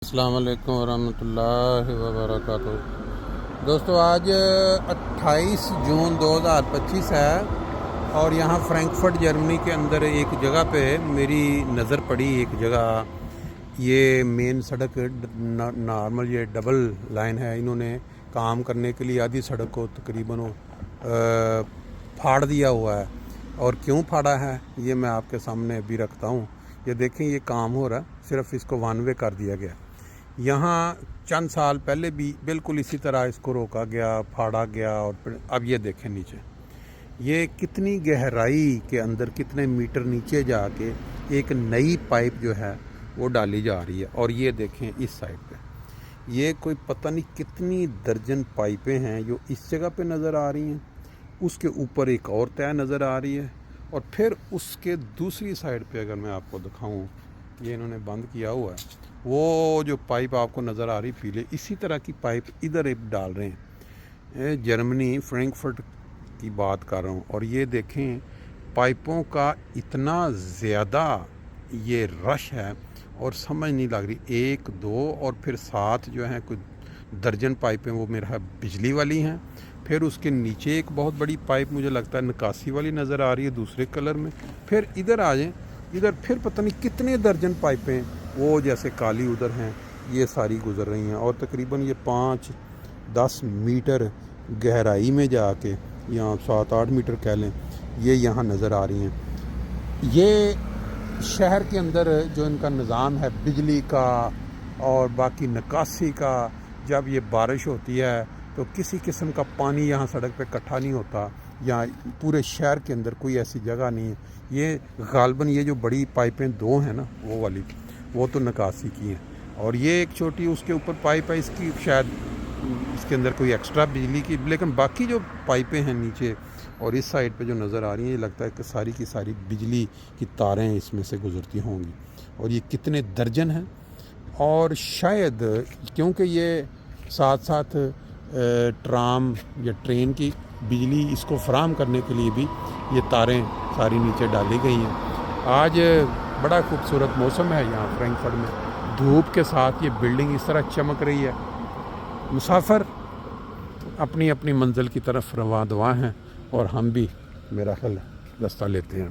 السلام علیکم ورحمۃ اللہ وبرکاتہ۔ دوستو آج 28 جون 2025 ہے اور یہاں فرینکفرٹ جرمنی کے اندر ایک جگہ پہ میری نظر پڑی۔ ایک جگہ یہ مین سڑک نارمل یہ ڈبل لائن ہے، انہوں نے کام کرنے کے لیے آدھی سڑک کو تقریباً پھاڑ دیا ہوا ہے، اور کیوں پھاڑا ہے یہ میں آپ کے سامنے ابھی رکھتا ہوں۔ یہ دیکھیں یہ کام ہو رہا ہے، صرف اس کو ون وے کر دیا گیا۔ یہاں چند سال پہلے بھی بالکل اسی طرح اس کو روکا گیا، پھاڑا گیا، اور پھر اب یہ دیکھیں نیچے یہ کتنی گہرائی کے اندر کتنے میٹر نیچے جا کے ایک نئی پائپ جو ہے وہ ڈالی جا رہی ہے۔ اور یہ دیکھیں اس سائڈ پہ یہ کوئی پتہ نہیں کتنی درجن پائپیں ہیں جو اس جگہ پہ نظر آ رہی ہیں، اس کے اوپر ایک اور طے نظر آ رہی ہے، اور پھر اس کے دوسری سائڈ پہ اگر میں آپ کو دکھاؤں یہ انہوں نے بند کیا ہوا ہے، وہ جو پائپ آپ کو نظر آ رہی پیلے، اسی طرح کی پائپ ادھر ایک ڈال رہے ہیں۔ جرمنی فرینکفرٹ کی بات کر رہا ہوں، اور یہ دیکھیں پائپوں کا اتنا زیادہ یہ رش ہے اور سمجھ نہیں لگ رہی، 1 2 اور پھر 7 جو ہیں کچھ درجن پائپیں وہ میرا بجلی والی ہیں۔ پھر اس کے نیچے ایک بہت بڑی پائپ مجھے لگتا ہے نکاسی والی نظر آ رہی ہے دوسرے کلر میں۔ پھر ادھر آ جائیں، ادھر پھر پتہ نہیں کتنے درجن پائپیں وہ جیسے کالی ادھر ہیں یہ ساری گزر رہی ہیں، اور تقریباً یہ 5-10 میٹر گہرائی میں جا کے، یہاں 7-8 میٹر کہہ لیں، یہ یہاں نظر آ رہی ہیں۔ یہ شہر کے اندر جو ان کا نظام ہے بجلی کا اور باقی نکاسی کا، جب یہ بارش ہوتی ہے تو کسی قسم کا پانی یہاں سڑک پہ اکٹھا نہیں ہوتا، یا پورے شہر کے اندر کوئی ایسی جگہ نہیں ہے۔ یہ غالباً یہ جو بڑی پائپیں 2 ہیں نا وہ والی، وہ تو نکاسی کی ہیں، اور یہ ایک چھوٹی اس کے اوپر پائپ ہے، اس کی شاید اس کے اندر کوئی ایکسٹرا بجلی کی، لیکن باقی جو پائپیں ہیں نیچے اور اس سائڈ پہ جو نظر آ رہی ہیں یہ لگتا ہے کہ ساری کی ساری بجلی کی تاریں اس میں سے گزرتی ہوں گی، اور یہ کتنے درجن ہیں۔ اور شاید کیونکہ یہ ساتھ ساتھ ٹرام یا ٹرین کی بجلی اس کو فراہم کرنے کے لیے بھی یہ تاریں ساری نیچے ڈالی گئی ہیں۔ آج بڑا خوبصورت موسم ہے یہاں فرینکفرٹ میں، دھوپ کے ساتھ یہ بلڈنگ اس طرح چمک رہی ہے۔ مسافر اپنی اپنی منزل کی طرف رواں دواں ہیں، اور ہم بھی میرا خیال راستہ لیتے ہیں۔